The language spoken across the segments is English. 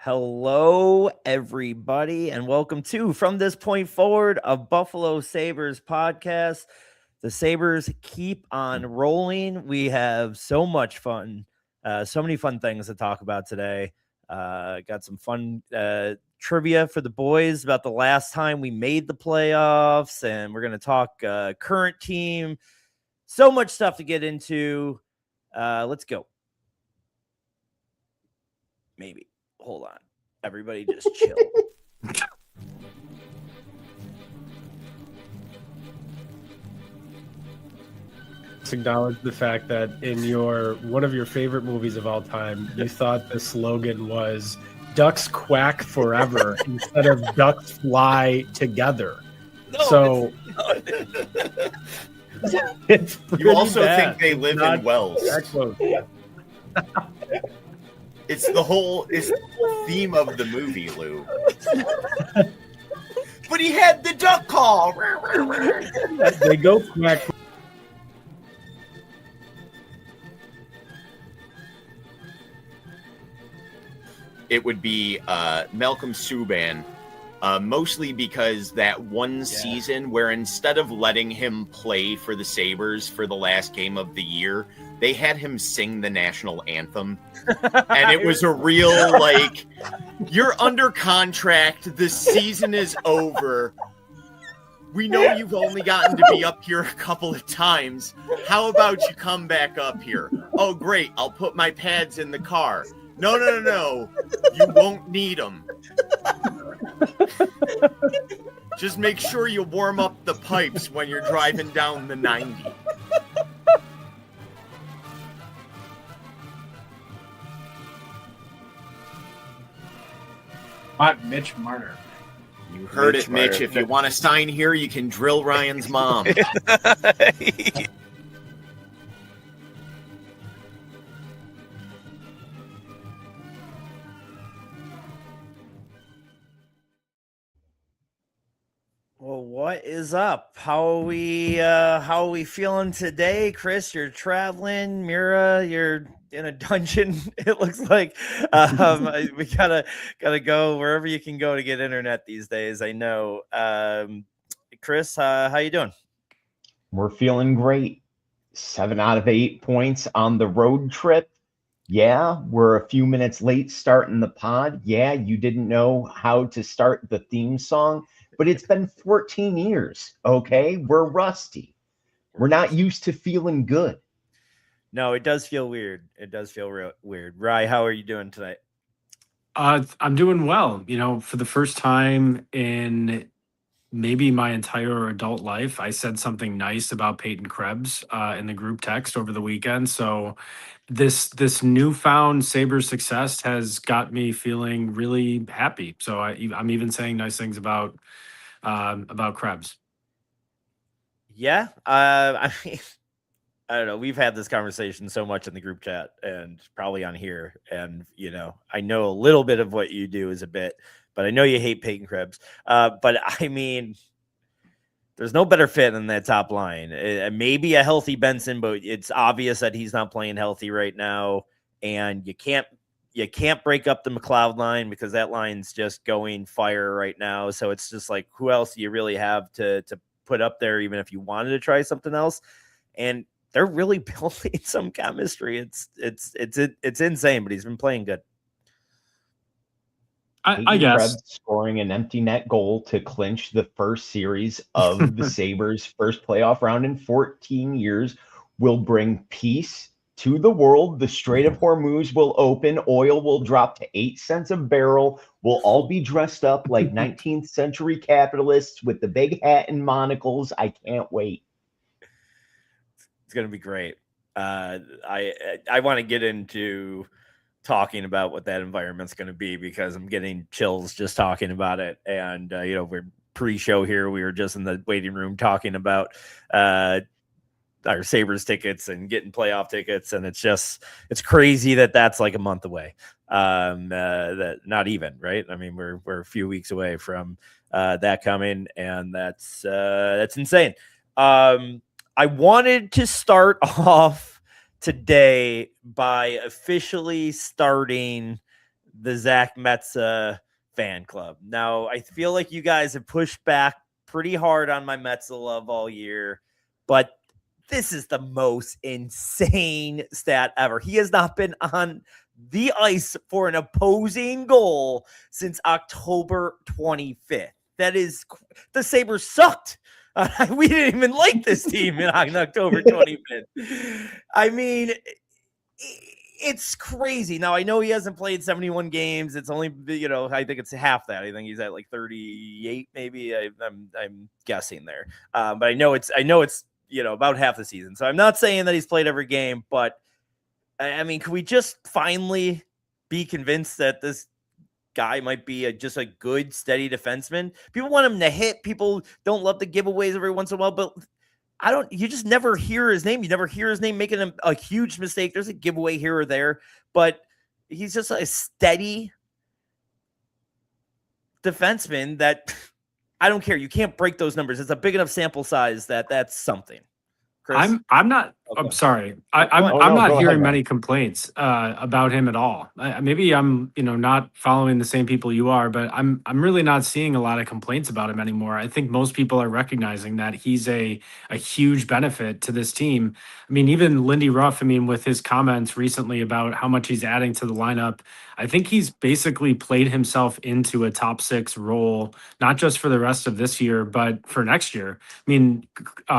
Hello, everybody, and welcome to From This Point Forward, a Buffalo Sabres podcast. The Sabres keep on rolling. We have so much fun, so many fun things to talk about today. Got some fun trivia for the boys about the last time we made the playoffs, and we're going to talk current team. So much stuff to get into. Let's go. Maybe. Hold on. Everybody just chill. Let's acknowledge the fact that in one of your favorite movies of all time, you thought the slogan was "Ducks quack forever" instead of "Ducks fly together." You also think they live in wells. It's the whole theme of the movie, Lou. But he had the duck call. They go quack. It would be Malcolm Subban, mostly because that one season where instead of letting him play for the Sabres for the last game of the year, they had him sing the national anthem. And it was a real, you're under contract, the season is over. We know you've only gotten to be up here a couple of times. How about you come back up here? Oh, great, I'll put my pads in the car. No. You won't need them. Just make sure you warm up the pipes when you're driving down the 90. Mitch Marner. You heard it, Mitch. If you want to sign here, you can drill Ryan's mom. Well, what is up? How are we feeling today? Chris, you're traveling. Mira, you're in a dungeon. It looks like we gotta go wherever you can go to get internet these days. I know. Chris, how you doing? We're feeling great. 7 out of 8 points on the road trip. Yeah, we're a few minutes late starting the pod. Yeah, you didn't know how to start the theme song. But it's been 14 years, okay? We're rusty. We're not used to feeling good. No, it does feel weird. It does feel real weird. Rye, how are you doing tonight? I'm doing well. For the first time in maybe my entire adult life, I said something nice about Peyton Krebs in the group text over the weekend. So this newfound Sabres success has got me feeling really happy. So I'm even saying nice things about Krebs. Yeah, I mean, I don't know. We've had this conversation so much in the group chat and probably on here. And, I know a little bit of what you do is a bit, but I know you hate Peyton Krebs. But I mean, there's no better fit than that top line. Maybe a healthy Benson, but it's obvious that he's not playing healthy right now. And you can't break up the McLeod line because that line's just going fire right now. So it's just like, who else do you really have to put up there, even if you wanted to try something else? And they're really building some chemistry. It's insane, but he's been playing good. I guess Krebs scoring an empty net goal to clinch the first series of the Sabres' first playoff round in 14 years will bring peace to the world. The Strait of Hormuz will open. Oil will drop to 8 cents a barrel. We'll all be dressed up like 19th century capitalists with the big hat and monocles. I can't wait. It's going to be great. I want to get into talking about what that environment's going to be because I'm getting chills just talking about it. And, we're pre-show here. We were just in the waiting room talking about our Sabres tickets and getting playoff tickets. And it's crazy that that's like a month away. That not even, right? I mean, we're a few weeks away from that coming, and that's insane. I wanted to start off today by officially starting the Zach Metza fan club. Now, I feel like you guys have pushed back pretty hard on my Metza love all year, but this is the most insane stat ever. He has not been on the ice for an opposing goal since October 25th. That is, the Sabres sucked. We didn't even like this team on October 25th. I mean, it's crazy. Now, I know he hasn't played 71 games. It's only, I think it's half that. I think he's at like 38, maybe. I'm guessing there. But I know it's about half the season. So I'm not saying that he's played every game, but I mean, can we just finally be convinced that this guy might be just a good, steady defenseman? People want him to hit. People don't love the giveaways every once in a while, but you just never hear his name. You never hear his name making a huge mistake. There's a giveaway here or there, but he's just a steady defenseman that I don't care. You can't break those numbers. It's a big enough sample size that's something. Chris? I'm not. Okay. I'm sorry. I'm not hearing many complaints about him at all. Maybe I'm not following the same people you are, but I'm really not seeing a lot of complaints about him anymore. I think most people are recognizing that he's a huge benefit to this team. I mean, even Lindy Ruff. I mean, with his comments recently about how much he's adding to the lineup, I think he's basically played himself into a top 6 role, not just for the rest of this year, but for next year. I mean,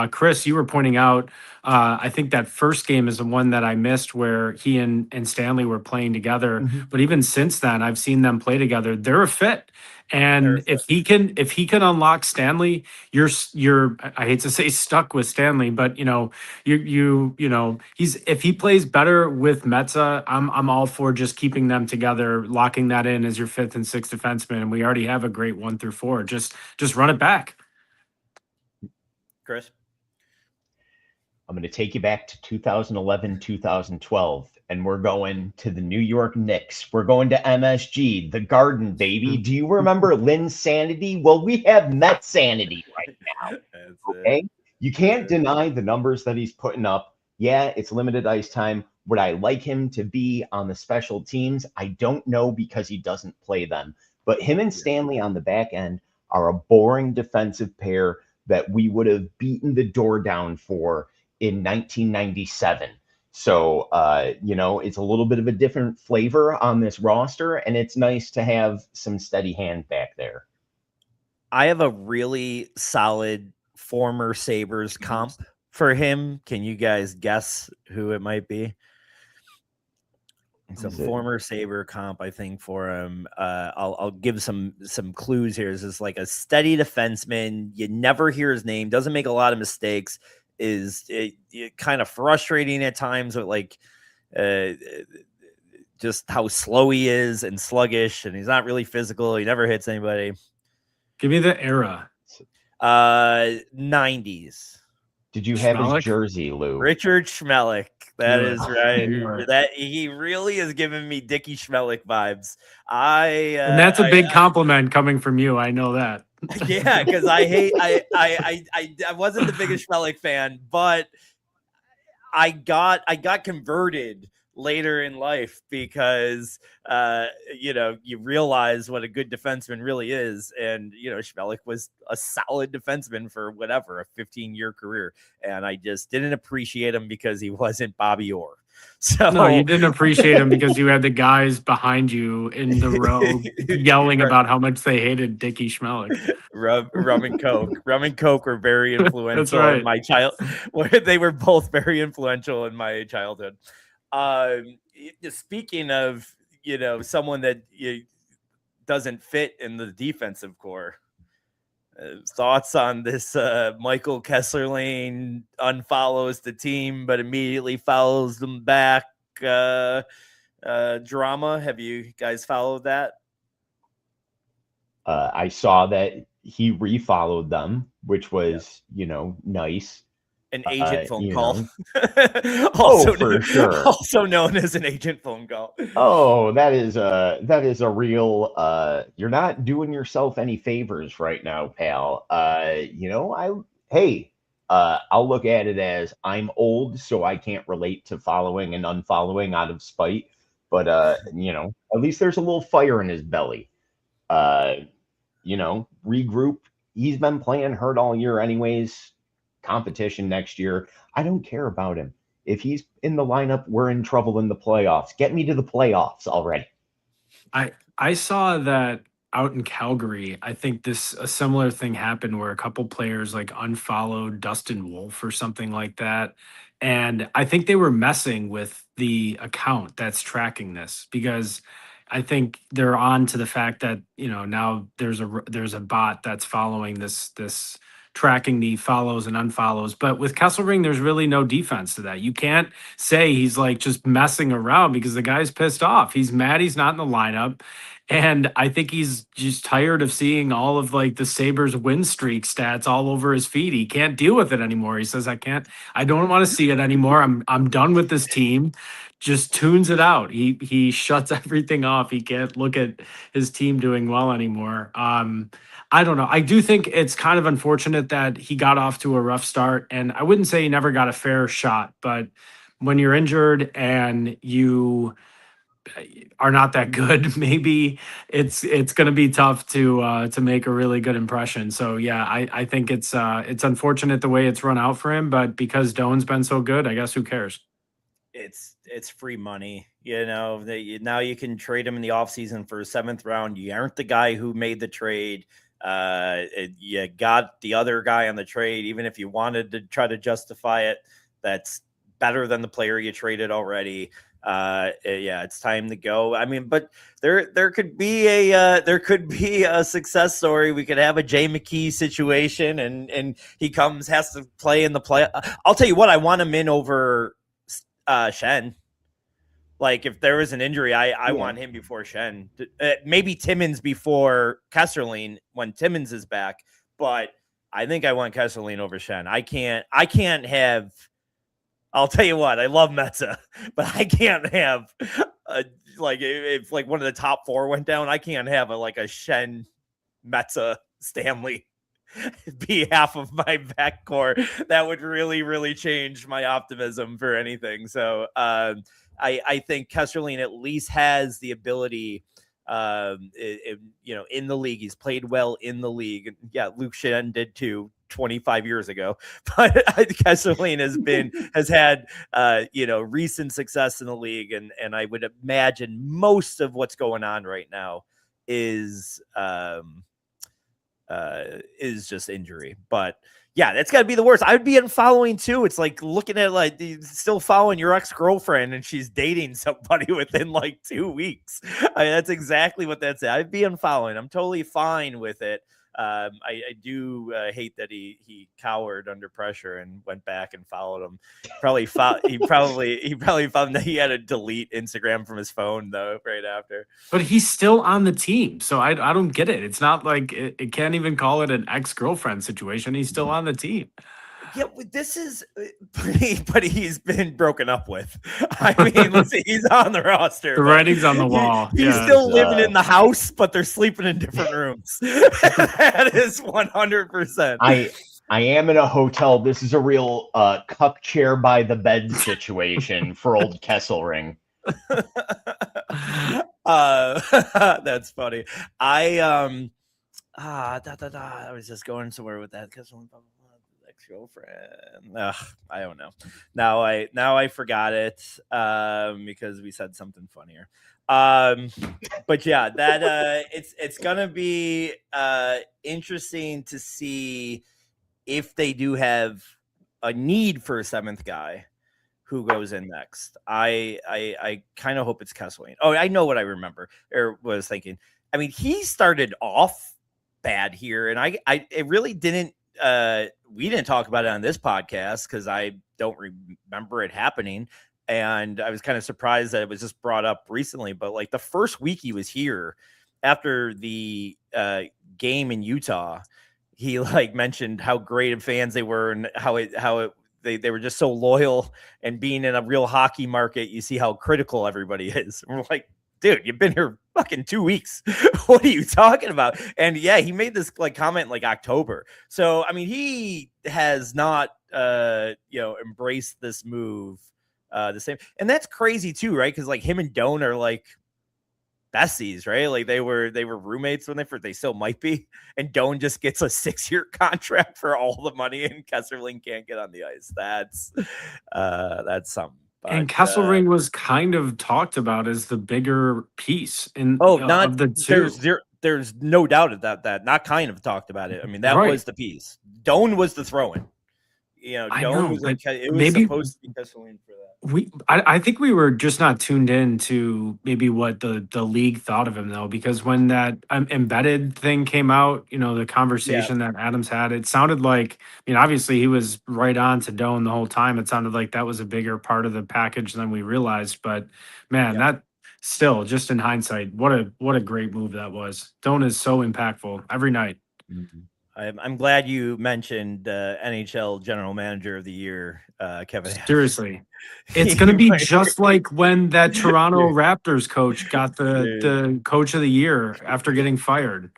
Chris, you were pointing out, I think that first game is the one that I missed where he and Stanley were playing together. Mm-hmm. But even since then, I've seen them play together. They're a fit. And if he can unlock Stanley, you're I hate to say stuck with Stanley, but if he plays better with Metza, I'm all for just keeping them together, locking that in as your 5th and 6th defenseman. And we already have a great 1 through 4. Just run it back. Chris? I'm going to take you back to 2011, 2012, and we're going to the New York Knicks. We're going to MSG, the Garden, baby. Do you remember Lynn's sanity? Well, we have Met sanity right now. Okay? You can't deny the numbers that he's putting up. Yeah, it's limited ice time. Would I like him to be on the special teams? I don't know, because he doesn't play them. But him and Stanley on the back end are a boring defensive pair that we would have beaten the door down for in 1997. So, it's a little bit of a different flavor on this roster, and it's nice to have some steady hand back there. I have a really solid former Sabres comp for him. Can you guys guess who it might be? It's a former Sabre comp, I think, for him. I'll give some clues here. This is like a steady defenseman. You never hear his name. Doesn't make a lot of mistakes. Is kind of frustrating at times with just how slow he is and sluggish, and he's not really physical. He never hits anybody. Give me the era. 90s. Did you have Schmelik? his jersey, Lou? Richard Schmelik. That Yeah. is right. Yeah. That he really is giving me Dickie Schmelik vibes. And that's a big compliment coming from you. I know that. Yeah, because I wasn't the biggest Schmelik fan, but I got converted later in life because you realize what a good defenseman really is, and Schmelik was a solid defenseman for whatever, a 15-year career, and I just didn't appreciate him because he wasn't Bobby Orr. So no, you didn't appreciate him because you had the guys behind you in the row yelling about how much they hated Dickie Schmelik. Rum and Coke. Rum and Coke were very influential right. in my they were both very influential in my childhood. Speaking of, someone that doesn't fit in the defensive core, thoughts on this Michael Kessler-Lane unfollows the team but immediately follows them back drama? Have you guys followed that? I saw that he refollowed them, which was, nice. An agent phone you call. For sure. Also known as an agent phone call. Oh, that is a real you're not doing yourself any favors right now, pal. I'll look at it as I'm old, so I can't relate to following and unfollowing out of spite. but at least there's a little fire in his belly. Regroup. He's been playing hurt all year anyways. Competition next year. I don't care about him. If he's in the lineup, we're in trouble in the playoffs. Get me to the playoffs already. I saw that out in Calgary. I think a similar thing happened where a couple players like unfollowed Dustin Wolf or something like that. And I think they were messing with the account that's tracking this, because I think they're on to the fact that, now there's a bot that's following this tracking the follows and unfollows. But with Kesselring, there's really no defense to that. You can't say he's like just messing around, because the guy's pissed off. He's mad he's not in the lineup. And I think he's just tired of seeing all of like the Sabres win streak stats all over his feed. He can't deal with it anymore. He says, I don't want to see it anymore. I'm done with this team. Just tunes it out. He shuts everything off. He can't look at his team doing well anymore. I don't know. I do think it's kind of unfortunate that he got off to a rough start, and I wouldn't say he never got a fair shot, but when you're injured and you are not that good, maybe it's going to be tough to make a really good impression. So yeah, I think it's unfortunate the way it's run out for him, but because Doan's been so good, I guess who cares? It's free money, now you can trade him in the offseason for a 7th round. You aren't the guy who made the trade. You got the other guy on the trade. Even if you wanted to try to justify it, that's better than the player you traded already. It's time to go. I mean, but there could be a success story. We could have a Jay McKee situation, and he has to play in the play. I'll tell you what, I want him in over Shen. Like, if there was an injury, I want him before Shen. Maybe Timmins before Kesselring when Timmins is back, but I think I want Kesselring over Shen. I can't have. I'll tell you what, I love Metsä, but I can't have if one of the top 4 went down, I can't have a Shen, Metsä, Stanley be half of my backcourt. That would really, really change my optimism for anything. So I think Kesselring at least has the ability, in the league. He's played well in the league. Yeah, Luke Shen did too 25 years ago, but Kesselring has had recent success in the league, and I would imagine most of what's going on right now is just injury. But yeah, that's got to be the worst. I would be unfollowing too. It's like looking at still following your ex-girlfriend and she's dating somebody within 2 weeks. That's exactly what that's. I'd be unfollowing. I'm totally fine with it. I do hate that he cowered under pressure and went back and followed him. He probably found that he had to delete Instagram from his phone though right after. But he's still on the team, so I don't get it. It's not like it can't even call it an ex-girlfriend situation. He's still on the team. Yeah, this is, but he's been broken up with. I mean, listen, he's on the roster. The writing's on the wall. He's still living in the house, but they're sleeping in different rooms. That is 100%. I am in a hotel. This is a real cuck chair by the bed situation for old Kesselring. That's funny. I was just going somewhere with that Kesselring. Ex-girlfriend. I don't know. Now I forgot it because we said something funnier. But yeah, that it's gonna be interesting to see if they do have a need for a 7th guy who goes in next. I kind of hope it's Kesselring. Oh, I know what I remember or was thinking. I mean, he started off bad here, and it really didn't. We didn't talk about it on this podcast because I don't remember it happening, and I was kind of surprised that it was just brought up recently. But the first week he was here after the game in Utah, he mentioned how great of fans they were and how they were just so loyal, and being in a real hockey market, you see how critical everybody is. And we're like, dude, you've been here fucking 2 weeks. What are you talking about? And yeah, he made this comment in October. So, I mean, he has not, embraced this move the same. And that's crazy too, right? Because like him and Doan are like besties, right? Like they were roommates when they still might be. And Doan just gets a 6-year contract for all the money, and Kesselring can't get on the ice. That's something. And But, Kesselring was kind of talked about as the bigger piece in not of the two. there's no doubt that not kind of talked about it. I mean, that Right. was the piece. Doan was the throw-in. You know, I Doan know, was but it was maybe supposed to be Kesselring for that. I think we were just not tuned in to maybe what the league thought of him though, because when that embedded thing came out, the conversation that Adams had, it sounded like, obviously he was right on to Doan the whole time. It sounded like that was a bigger part of the package than we realized. But man, that still, just in hindsight, what a great move that was. Doan is so impactful every night. Mm-hmm. I'm glad you mentioned NHL General Manager of the Year, Kevin Adams. Seriously. It's going to be just like when that Toronto Raptors coach got the coach of the year after getting fired.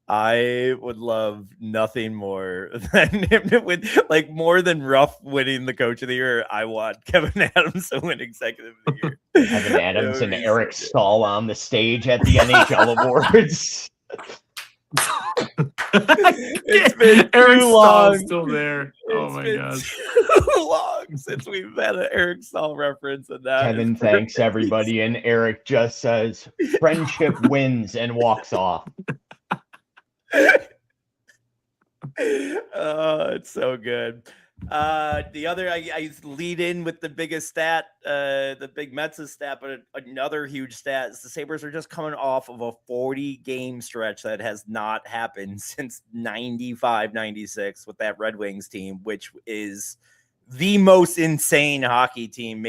I would love nothing more than him with more than Ruff winning the coach of the year. I want Kevin Adams to win executive of the year. Kevin Adams and Eric Stahl on the stage at the NHL Awards. It's been Eric too long. Stahl's still there. Oh my god. Too long since we've had an Eric Stahl reference, and that Kevin thanks everybody, and Eric just says friendship wins and walks off. Oh, it's so good. The other I lead in with the biggest stat, the big Mets stat, but another huge stat is the Sabres are just coming off of a 40-game stretch that has not happened since 95-96 with that Red Wings team, which is the most insane hockey team,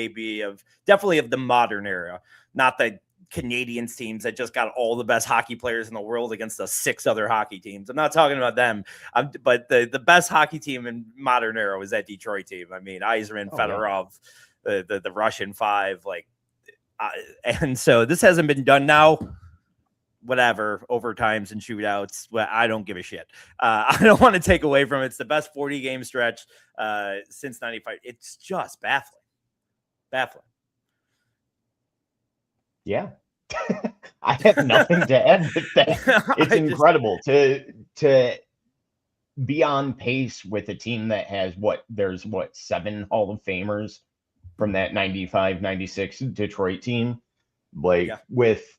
definitely of the modern era. Not the Canadians teams that just got all the best hockey players in the world against the 6 other hockey teams. I'm not talking about them. But the best hockey team in modern era was that Detroit team. I mean, Yzerman, Fedorov, the Russian 5, and so this hasn't been done now. Whatever, overtimes and shootouts. Well, I don't give a shit. I don't want to take away from it. It's the best 40-game stretch since 95. It's just baffling. Yeah. I have nothing to add with that. It's incredible to be on pace with a team that has 7 Hall of Famers from that 95-96 Detroit team. With,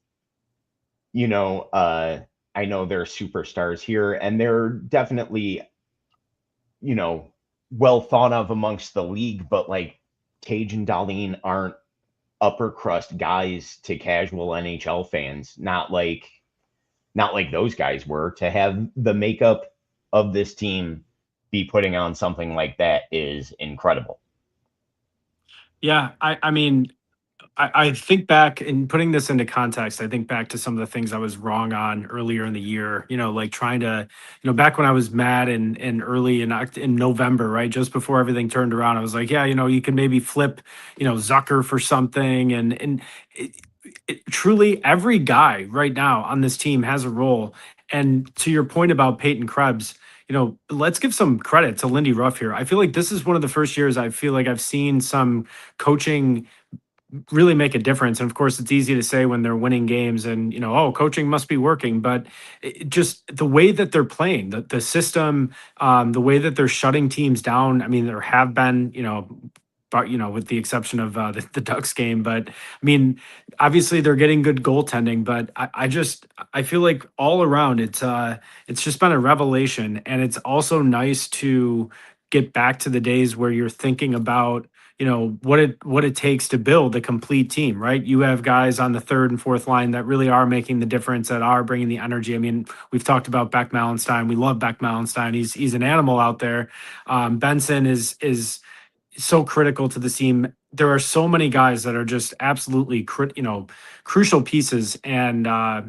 I know there are superstars here, and they're definitely, well thought of amongst the league, but Cage and Dahlin aren't upper crust guys to casual NHL fans, not like those guys were. To have the makeup of this team be putting on something like that is incredible. Yeah, I mean, I think back in putting this into context, I think back to some of the things I was wrong on earlier in the year, trying to, back when I was mad and early in November, right? Just before everything turned around, I was like, yeah, you can maybe flip, Zucker for something. And truly every guy right now on this team has a role. And to your point about Peyton Krebs, let's give some credit to Lindy Ruff here. I feel like this is one of the first years I feel like I've seen some coaching really make a difference. And of course, it's easy to say when they're winning games and, coaching must be working, but just the way that they're playing, the system, the way that they're shutting teams down. I mean, there have been, but with the exception of the Ducks game, but I mean, obviously they're getting good goaltending, but I feel like all around it's just been a revelation. And it's also nice to get back to the days where you're thinking about, what it takes to build a complete team, right? You have guys on the third and fourth line that really are making the difference, that are bringing the energy. I mean, we've talked about Beck Malenstein. We love Beck Malenstein. He's an animal out there. Benson is so critical to the team. There are so many guys that are just absolutely crucial pieces, and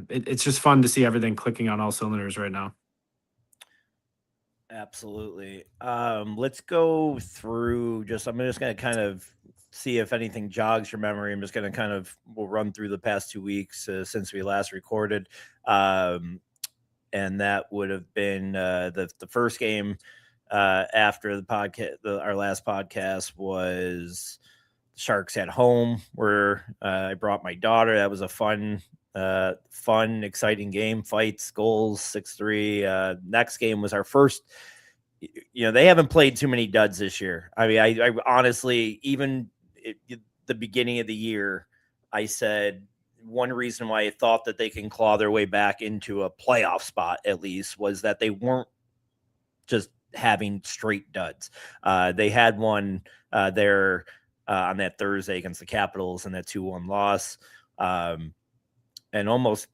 it's just fun to see everything clicking on all cylinders right now. Absolutely. Let's go through I'm just going to kind of see if anything jogs your memory. I'm just going to we'll run through the past 2 weeks since we last recorded. And that would have been the first game after the podcast. Our last podcast was Sharks at home, where I brought my daughter. That was a fun, exciting game. Fights, goals, 6-3. Next game was our first. They haven't played too many duds this year. I mean, I honestly, even the beginning of the year, I said one reason why I thought that they can claw their way back into a playoff spot at least was that they weren't just having straight duds. They had one there on that Thursday against the Capitals and that 2-1 loss, and almost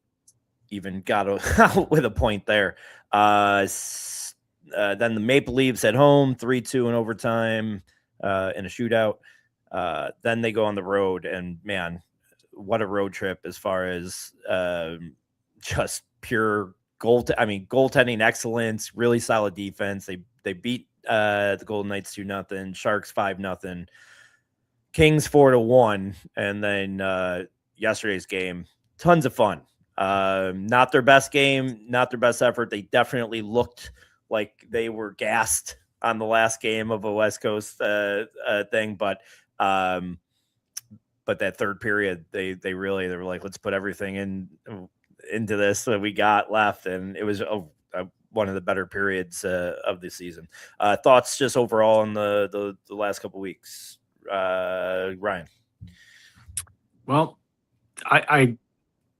even got out with a point there. Then the Maple Leafs at home, 3-2 in overtime in a shootout. Then they go on the road, and man, what a road trip as far as just pure goaltending excellence, really solid defense. They beat the Golden Knights 2-0, Sharks 5-0, Kings 4-1, and then yesterday's game, tons of fun. Not their best game, not their best effort. They definitely looked like they were gassed on the last game of a West Coast thing, but that third period, they were like, let's put everything into this that we got left, and it was one of the better periods of the season. Thoughts just overall on the last couple weeks, Ryan? Well, I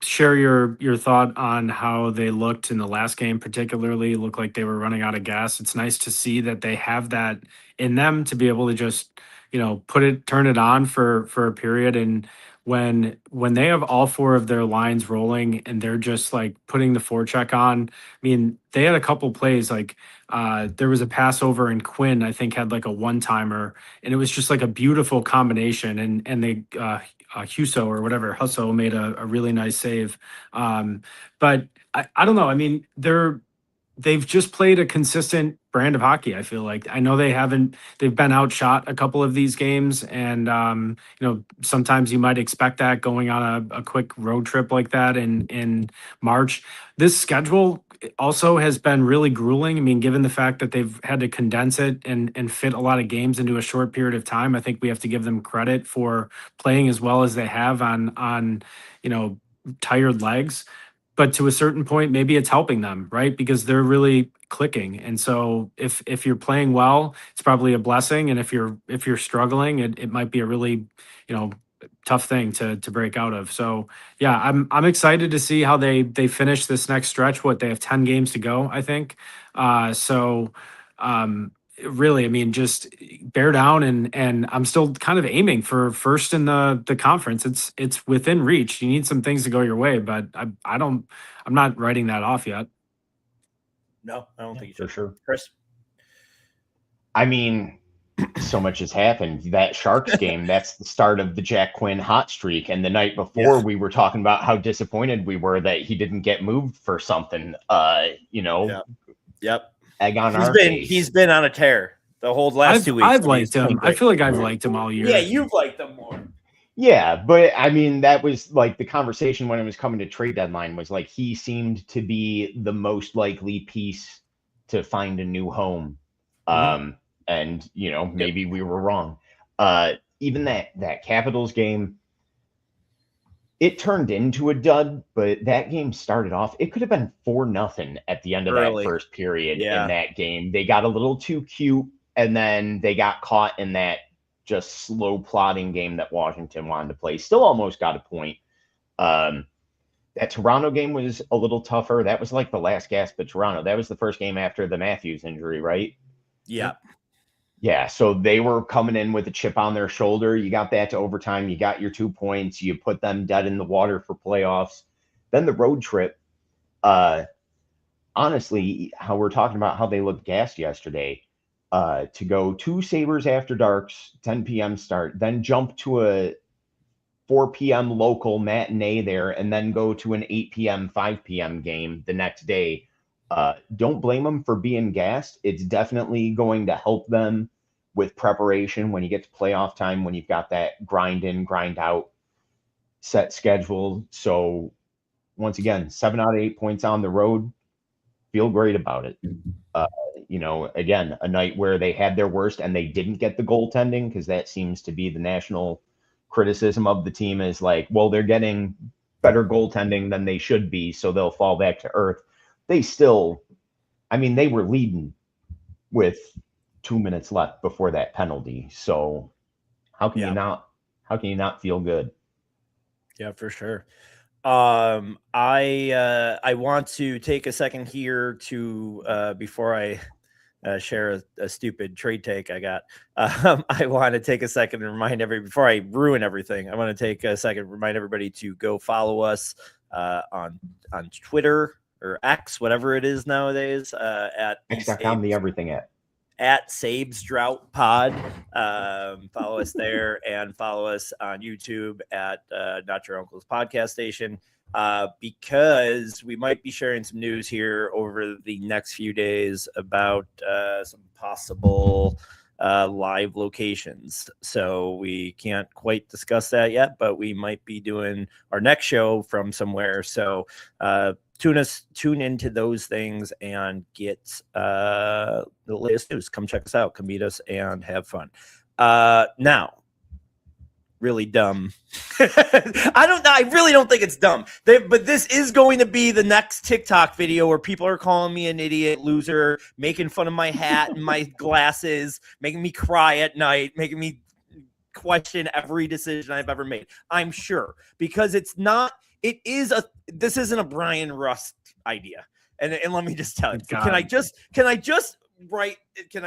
share your thought on how they looked in the last game, particularly looked like they were running out of gas. It's nice to see that they have that in them to be able to just, turn it on for a period. And when they have all four of their lines rolling and they're just like putting the forecheck on, I mean, they had a couple plays like there was a passover and Quinn, I think, had like a one-timer, and it was just like a beautiful combination. And they Huso or whatever, Husso made a really nice save. But I don't know. I mean, they've just played a consistent brand of hockey. I feel like they've been outshot a couple of these games. And, sometimes you might expect that going on a quick road trip like that in March. This schedule also has been really grueling. I mean, given the fact that they've had to condense it and fit a lot of games into a short period of time, I think we have to give them credit for playing as well as they have on tired legs. But to a certain point, maybe it's helping them, right? Because they're really clicking. And so if you're playing well, it's probably a blessing. And if you're struggling, it might be a really, tough thing to break out of. So yeah, I'm excited to see how they finish this next stretch. They have 10 games to go, I think. Really, I mean, just bear down, and I'm still kind of aiming for first in the conference. It's within reach. You need some things to go your way, but I'm not writing that off yet. No, I don't think you for should. sure. Chris? I mean, so much has happened. That Sharks game, that's the start of the Jack Quinn hot streak. And the night before, we were talking about how disappointed we were that he didn't get moved for something. Yep. Egg on our face. He's been on a tear the whole last 2 weeks. I've liked him. I feel like I've liked him all year. Yeah, you've liked him more. Yeah, but I mean, that was like the conversation when it was coming to trade deadline was like he seemed to be the most likely piece to find a new home. And maybe we were wrong. Even that Capitals game, it turned into a dud, but that game started off. It could have been 4-0 at the end of that first period in that game. They got a little too cute, and then they got caught in that just slow plodding game that Washington wanted to play. Still almost got a point. That Toronto game was a little tougher. That was like the last gasp of Toronto. That was the first game after the Matthews injury, right? Yeah. Yeah, so they were coming in with a chip on their shoulder. You got that to overtime. You got your 2 points. You put them dead in the water for playoffs. Then the road trip. Honestly, how we're talking about how they looked gassed yesterday, to go 2 Sabres after darks, 10 p.m. start, then jump to a 4 p.m. local matinee there, and then go to an 8 p.m., 5 p.m. game the next day. Don't blame them for being gassed. It's definitely going to help them with preparation when you get to playoff time, when you've got that grind in, grind out set schedule. So once again, 7 out of 8 points on the road, feel great about it. Again, a night where they had their worst and they didn't get the goaltending, because that seems to be the national criticism of the team is like, well, they're getting better goaltending than they should be, so they'll fall back to earth. They still, I mean, they were leading with 2 minutes left before that penalty. So how can you not feel good? Yeah, for sure. I want to take a second here to before I share a stupid trade take I got. I want to take a second and remind before I ruin everything. I want to take a second and remind everybody to go follow us on Twitter or X, whatever it is nowadays. At X.com, the everything at Sabres Drought Pod. Follow us there and follow us on YouTube at Not Your Uncle's Podcast Station, because we might be sharing some news here over the next few days about some possible live locations. So we can't quite discuss that yet, but we might be doing our next show from somewhere. So tune into those things and get the latest news. Come check us out, come meet us, and have fun. Now, really dumb. I really don't think it's dumb. But this is going to be the next TikTok video where people are calling me an idiot, loser, making fun of my hat and my glasses, making me cry at night, making me question every decision I've ever made. I'm sure, because this isn't a Brian Rust idea. And let me just tell you, can I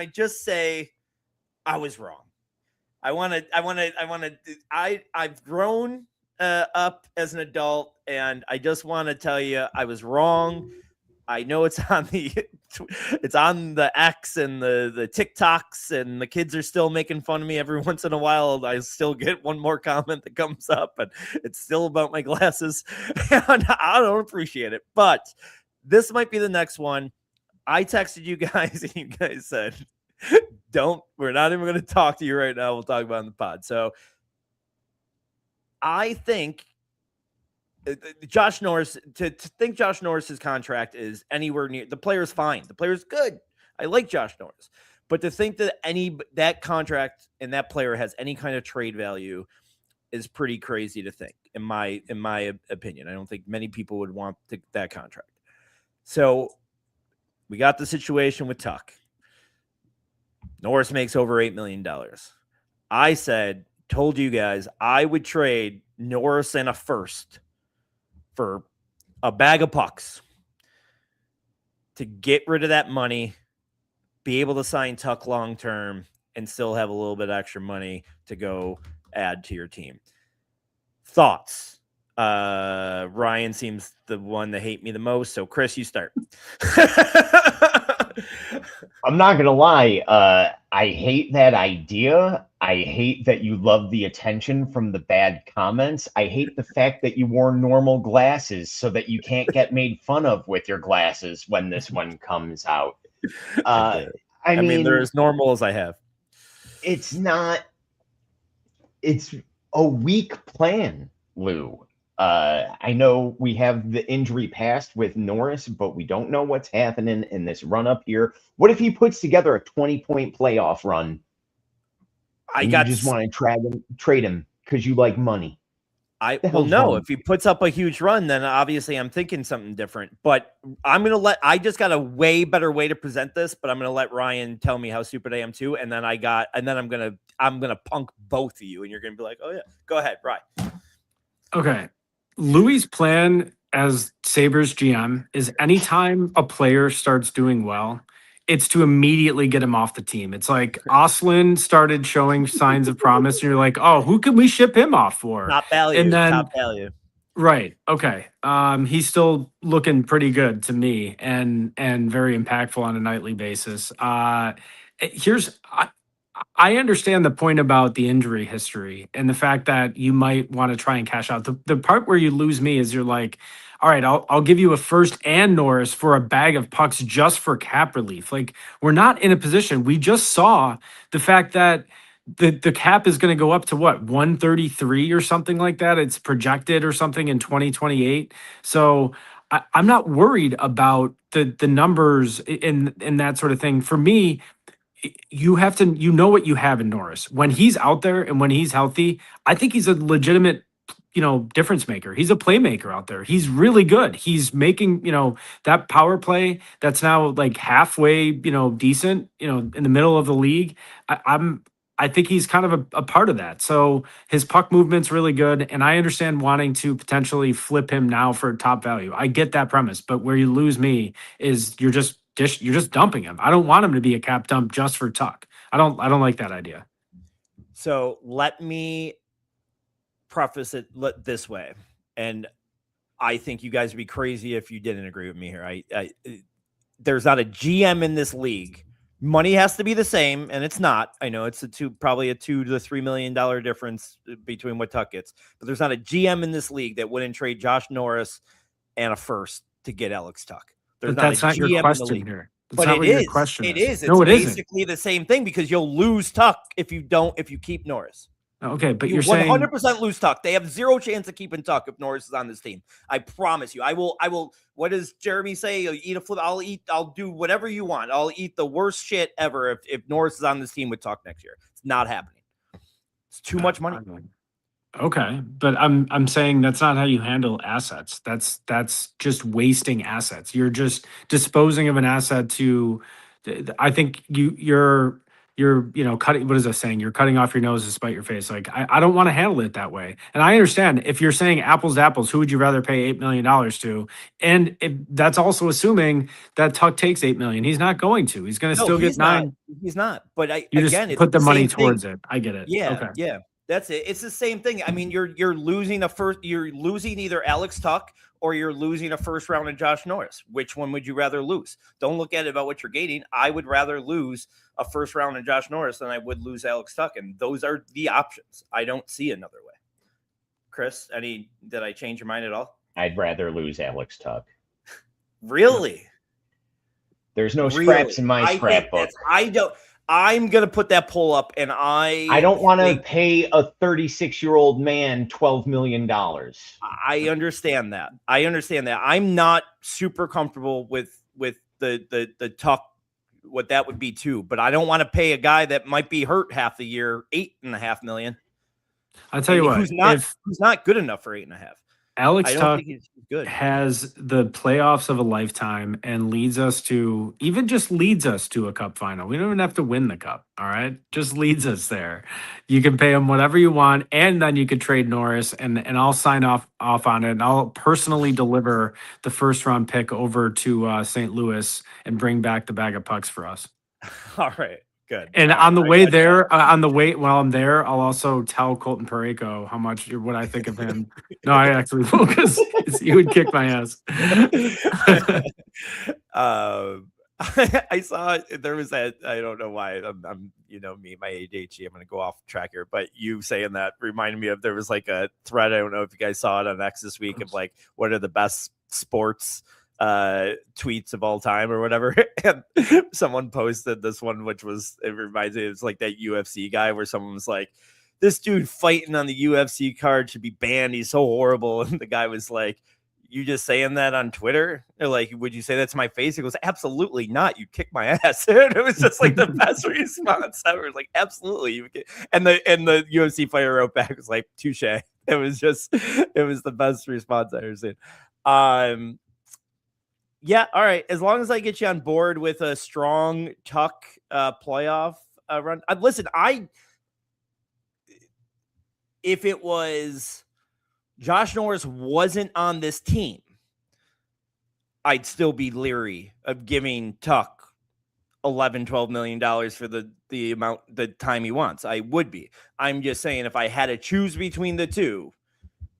just say I was wrong? I've grown up as an adult, and I just want to tell you I was wrong. I know it's on the X and the TikToks, and the kids are still making fun of me every once in a while. I still get one more comment that comes up, and it's still about my glasses, and I don't appreciate it. But this might be the next one. I texted you guys, and you guys said, we're not even going to talk to you right now. We'll talk about it in the pod. So I think Josh Norris, to think Josh Norris's contract is anywhere near, the player's fine. The player's good. I like Josh Norris. But to think that that contract and that player has any kind of trade value is pretty crazy to think, in my opinion. I don't think many people would want that contract. So we got the situation with Tuck. Norris makes over $8 million. I told you guys I would trade Norris and a first for a bag of pucks to get rid of that money, be able to sign Tuck long-term, and still have a little bit extra money to go add to your team. Thoughts? Ryan seems the one to hate me the most. So Chris, you start. I'm not going to lie. I hate that idea. I hate that you love the attention from the bad comments. I hate the fact that you wore normal glasses so that you can't get made fun of with your glasses when this one comes out. I mean, they're as normal as I have. It's a weak plan, Lou. I know we have the injury past with Norris, but we don't know what's happening in this run up here. What if he puts together a 20-point playoff run? You just want to trade him because you like money. If he puts up a huge run, then obviously I'm thinking something different. But I just got a way better way to present this, but I'm gonna let Ryan tell me how stupid I am too, and then I'm gonna punk both of you, and you're gonna be like, oh yeah, go ahead, Ryan. Okay. Louis' plan as Sabres GM is anytime a player starts doing well, it's to immediately get him off the team. It's like Oslin started showing signs of promise, and you're like, oh, who can we ship him off for? Top value. And then, top value. Right. Okay. He's still looking pretty good to me and very impactful on a nightly basis. I understand the point about the injury history and the fact that you might want to try and cash out. The part where you lose me is you're like, all right, I'll give you a first and Norris for a bag of pucks just for cap relief. Like, we're not in a position. We just saw the fact that the cap is going to go up to what, 133 or something like that. It's projected or something in 2028. So I'm not worried about the numbers in that sort of thing. For me, you have to, you know what you have in Norris. When he's out there and when he's healthy, I think he's a legitimate, difference maker. He's a playmaker out there. He's really good. He's making, that power play that's now like halfway, decent, in the middle of the league. I think he's kind of a part of that. So his puck movement's really good. And I understand wanting to potentially flip him now for top value. I get that premise, but where you lose me is you're just dumping him. I don't want him to be a cap dump just for Tuck. I don't like that idea. So let me preface it this way, and I think you guys would be crazy if you didn't agree with me here. There's not a GM in this league. Money has to be the same, and it's not. I know it's probably a $2 to $3 million difference between what Tuck gets, but there's not a GM in this league that wouldn't trade Josh Norris and a first to get Alex Tuck. But that's not your question here. But it is. It is. It's basically the same thing because you'll lose Tuck if you keep Norris. Okay, but you're saying 100% lose Tuck. They have zero chance of keeping Tuck if Norris is on this team. I promise you. I will. What does Jeremy say? You'll eat a flip. I'll do whatever you want. I'll eat the worst shit ever if Norris is on this team with Tuck next year. It's not happening. It's too much money. Okay, but I'm saying that's not how you handle assets. That's just wasting assets. You're just disposing of an asset to. I think you're cutting. What is that saying? You're cutting off your nose to spite your face. Like I don't want to handle it that way. And I understand if you're saying apples to apples, who would you rather pay $8 million to? And that's also assuming that Tuck takes $8 million. He's not going to. He's going to still get $9. He's not. But just put the money towards it. I get it. Yeah. Okay. Yeah. That's it. It's the same thing. I mean, you're losing you're losing either Alex Tuck or you're losing a first round of Josh Norris. Which one would you rather lose? Don't look at it about what you're gaining. I would rather lose a first round of Josh Norris than I would lose Alex Tuck. And those are the options. I don't see another way. Chris, did I change your mind at all? I'd rather lose Alex Tuck. Really? There's no scraps in my scrapbook. I'm going to put that poll up, and I don't want to pay a 36-year-old man $12 million. I understand that. I'm not super comfortable with the Tuck, what that would be too, but I don't want to pay a guy that might be hurt half the year $8.5 million. I'll tell you what, who's not good enough for $8.5. Alex Tuck has the playoffs of a lifetime and leads us to a cup final. We don't even have to win the cup. All right. Just leads us there. You can pay him whatever you want. And then you could trade Norris and I'll sign off on it. And I'll personally deliver the first round pick over to St. Louis and bring back the bag of pucks for us. All right. Good. And on the way there, while I'm there, I'll also tell Colton Parayko what I think of him. No, I actually will, because he would kick my ass. I saw there was that. I don't know why I'm me, my ADHD. I'm going to go off track here, but you saying that reminded me of there was like a thread. I don't know if you guys saw it on X this week of like what are the best sports tweets of all time or whatever, and someone posted this one, which it reminds me, it was like that UFC guy where someone was like, this dude fighting on the UFC card should be banned, he's so horrible, and the guy was like, you just saying that on Twitter? They're like, would you say that to my face? He goes, absolutely not, you kick my ass. And it was just like the best response ever. Like, absolutely. And the UFC fighter wrote back, was like, touche. It was the best response I ever seen. Yeah, all right. As long as I get you on board with a strong Tuck playoff run. Listen, if it was Josh Norris wasn't on this team, I'd still be leery of giving Tuck $11-12 million for the time he wants. I would be. I'm just saying if I had to choose between the two,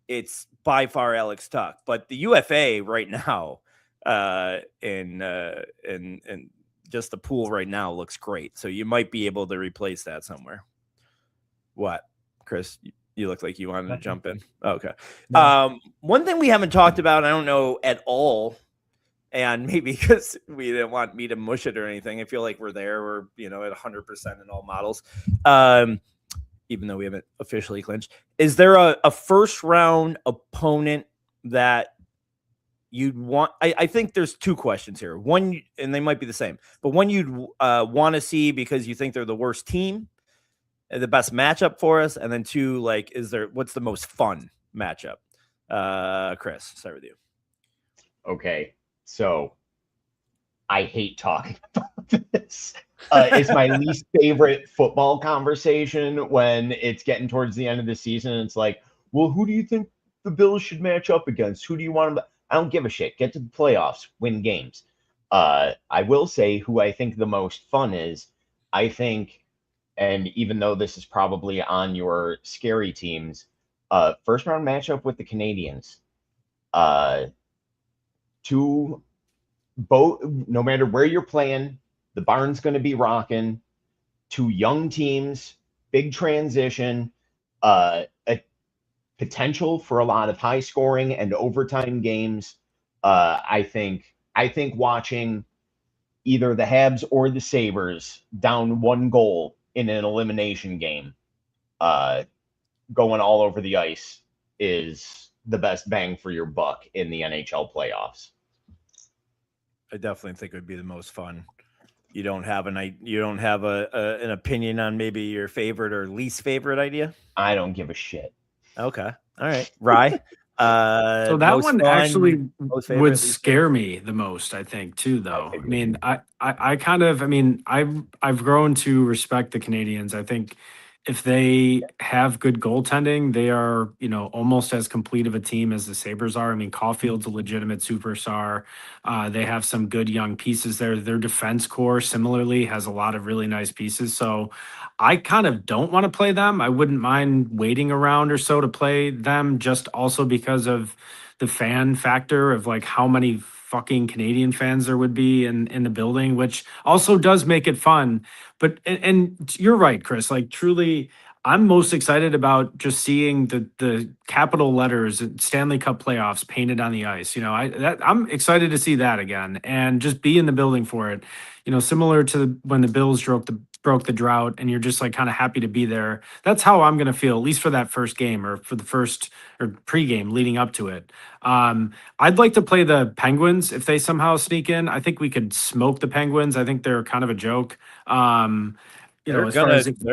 it's by far Alex Tuck. But the UFA right now, and just the pool right now looks great. So you might be able to replace that somewhere. What, Chris? You look like you wanted to jump in. Okay. No. One thing we haven't talked about, I don't know at all, and maybe because we didn't want me to mush it or anything. I feel like we're there. We're at 100% in all models. Even though we haven't officially clinched. Is there a first round opponent that you'd want, I think there's two questions here. One, and they might be the same, but one you'd want to see because you think they're the worst team, the best matchup for us, and then two, like, what's the most fun matchup? Chris, start with you. Okay, so I hate talking about this. It's my least favorite football conversation when it's getting towards the end of the season. And it's like, well, who do you think the Bills should match up against? Who do you want them? I don't give a shit. Get to the playoffs, win games. I will say who I think the most fun is. I think, and even though this is probably on your scary teams, first round matchup with the Canadians. Both, no matter where you're playing, the barn's going to be rocking. Two young teams, big transition, a potential for a lot of high scoring and overtime games. I think watching either the Habs or the Sabres down 1 goal in an elimination game, going all over the ice is the best bang for your buck in the NHL playoffs. I definitely think it would be the most fun. You don't have an opinion on maybe your favorite or least favorite idea? I don't give a shit. Okay. All right. Rye. So that one fun, actually favorite, would scare me the most, I think, too, though. I mean, I kind of, I mean, I've grown to respect the Canadians. I think if they have good goaltending, they are, almost as complete of a team as the Sabres are. I mean, Caulfield's a legitimate superstar. They have some good young pieces there. Their defense core similarly has a lot of really nice pieces. So I kind of don't want to play them. I wouldn't mind waiting around or so to play them, just also because of the fan factor of like how many fucking Canadian fans there would be in the building, which also does make it fun. But and you're right, Chris. Like truly, I'm most excited about just seeing the capital letters Stanley Cup playoffs painted on the ice. I'm excited to see that again and just be in the building for it. Similar to when the Bills broke the drought, and you're just like kind of happy to be there. That's how I'm gonna feel, at least for that first game or for the first or pregame leading up to it. I'd like to play the Penguins if they somehow sneak in. I think we could smoke the Penguins. I think they're kind of a joke. They're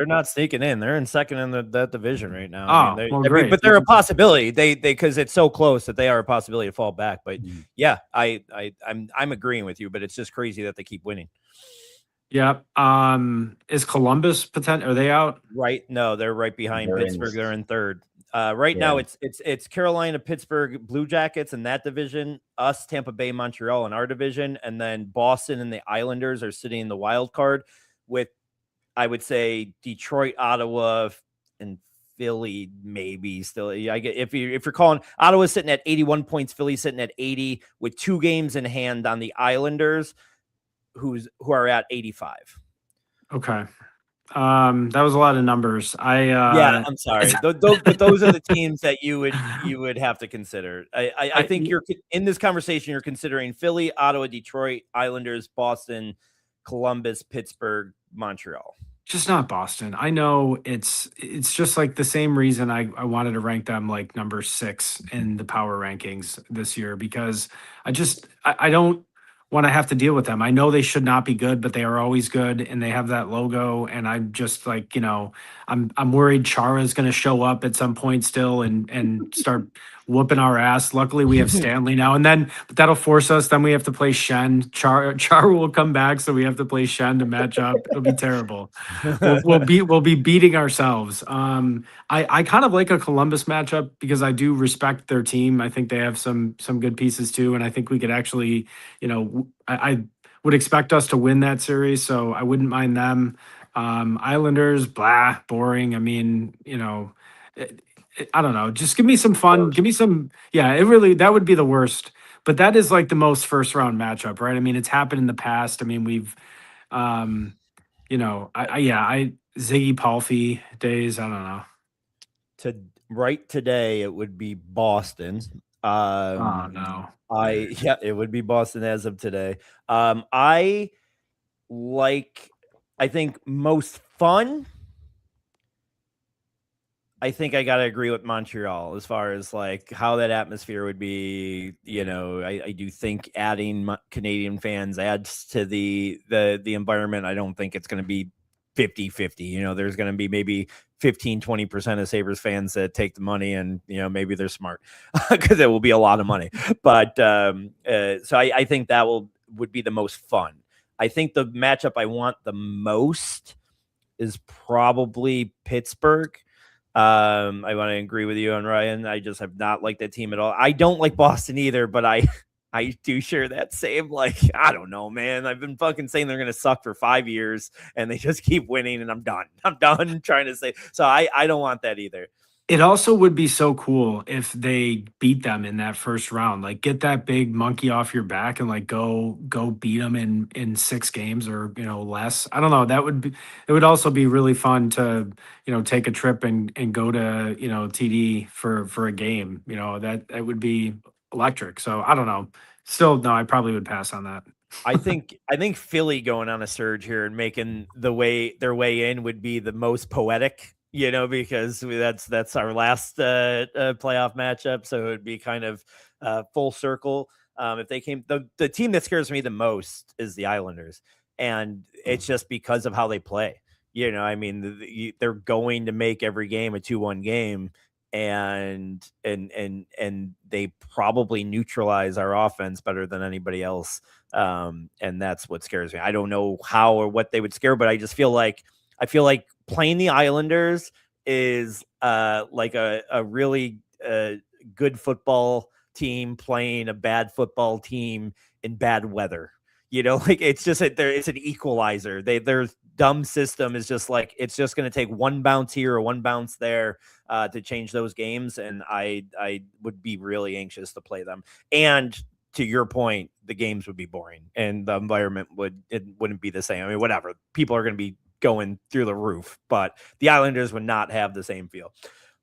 not sneaking in. They're in second in that division right now. Great. But they're a possibility. They because it's so close that they are a possibility to fall back. But yeah, I'm agreeing with you. But it's just crazy that they keep winning. Yeah. Is Columbus potential? Are they out? Right. No, they're right behind Pittsburgh. They're in third. Right now, it's Carolina, Pittsburgh, Blue Jackets in that division. Us, Tampa Bay, Montreal in our division, and then Boston and the Islanders are sitting in the wild card with, I would say, Detroit, Ottawa, and Philly maybe still. I get if you're calling Ottawa sitting at 81 points, Philly sitting at 80 with 2 games in hand on the Islanders, who are at 85. Okay. That was a lot of numbers. Yeah, I'm sorry. But those are the teams that you would have to consider. I think you're in this conversation. You're considering Philly, Ottawa, Detroit, Islanders, Boston, Columbus, Pittsburgh, Montreal. Just not Boston. I know it's just like the same reason I wanted to rank them like number 6 in the power rankings this year, because I don't want to have to deal with them. I know they should not be good, but they are always good, and they have that logo. And I'm just like, I'm worried Chara is going to show up at some point still and start whooping our ass. Luckily, we have Stanley now, but that'll force us. Then we have to play Shen. Chara will come back, so we have to play Shen to match up. It'll be terrible. We'll be beating ourselves. I kind of like a Columbus matchup because I do respect their team. I think they have some good pieces too, and I think we could actually, I would expect us to win that series, so I wouldn't mind them. Islanders, blah, boring. I mean, I don't know. Just give me some fun. Give me some. Yeah, that would be the worst. But that is like the most first round matchup, right? I mean, it's happened in the past. I mean, we've, Ziggy Palffy days. I don't know. Today, it would be Boston. Oh no. It would be Boston as of today. I think most fun. I think I gotta agree with Montreal as far as like how that atmosphere would be. I do think adding Canadian fans adds to the environment. I don't think it's going to be 50-50. There's going to be maybe 15-20% of Sabres fans that take the money, and maybe they're smart because it will be a lot of money. But so I think that would be the most fun. I think the matchup I want the most is probably Pittsburgh. I want to agree with you on Ryan. I just have not liked that team at all. I don't like Boston either, but I do share that same, like, I don't know, man. I've been fucking saying they're going to suck for 5 years and they just keep winning, and I'm done. I'm done trying to say. So I don't want that either. It also would be so cool if they beat them in that first round. Like, get that big monkey off your back and like go beat them in 6 games or less. I don't know. It would also be really fun to take a trip and go to TD for a game. That would be electric. So I don't know. Still, no, I probably would pass on that. I think Philly going on a surge here and making their way in would be the most poetic, because that's our last playoff matchup. So it would be kind of full circle. If they came, the team that scares me the most is the Islanders, and it's just because of how they play. I mean, they're going to make every game a 2-1 game, and they probably neutralize our offense better than anybody else. And that's what scares me. I don't know how or what they would scare, but I just feel like playing the Islanders is like a really good football team playing a bad football team in bad weather. Like it's just it's an equalizer. Their dumb system is just like, it's just going to take one bounce here or one bounce there to change those games. And I would be really anxious to play them. And to your point, the games would be boring and the environment wouldn't be the same. I mean, whatever, people are going to be going through the roof, but the Islanders would not have the same feel.